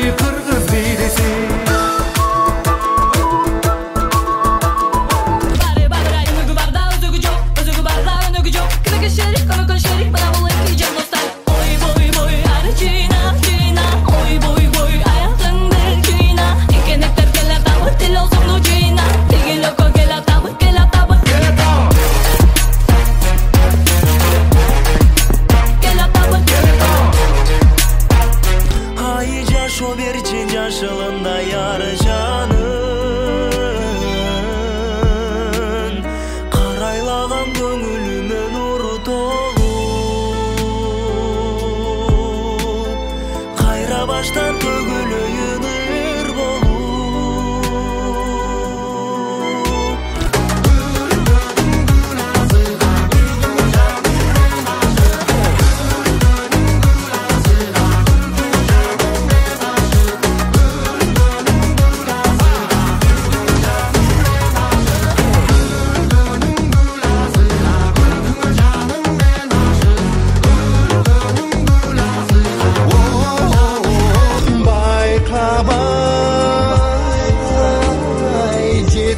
Kırgız birisi. Yaşılında yarı canın Karaylagan gönülüme nur dolup Kayra baştan tөгülöйүн ыр болуp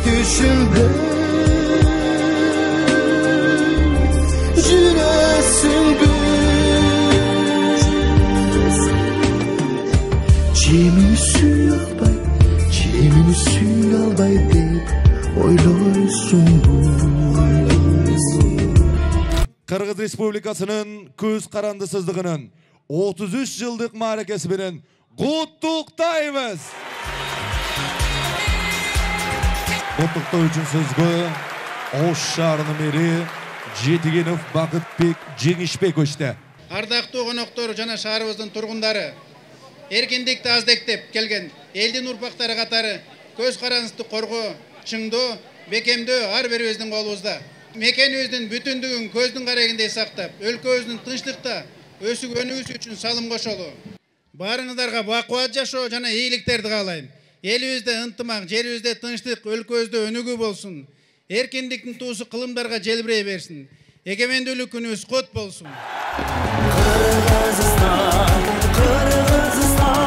Düşümde Jüresimde Cemini suy albay deyip Oyloysun bu Kırgız Respublikasının köz karandısızlığının 33 yıllık marekesi bilen Qutlukdaymiz. Qutlukda üçün sözgü Oş şarının eri Жетигенов Бакытбек Жеңишбек өшті. Ардактуу коноктору жана шаарыбыздын тургундары, эркиндикти аздектеп келген элдин урпактары катары көз карандысты коргоо, чыңдоо, бекемдөө ар бирибиздин колубузда. Мекенибиздин бүтүндүгүн көздүн карегиндей сактап, өлкөбүздүн тынчтыкта өсүп өнүгүшү үчүн салым кошолу. Баарыңыздарга бакубат жашоо жана ийгиликтерди каалайм. Элибизде ынтымак, жерибизде тынчтык, өлкөбүздө өнүгүү болсун. Эркиндиктин туусу кылымдарга желбирей берсин. Эгемендүүлүк күнүбүз кут болсун. Кыргызстан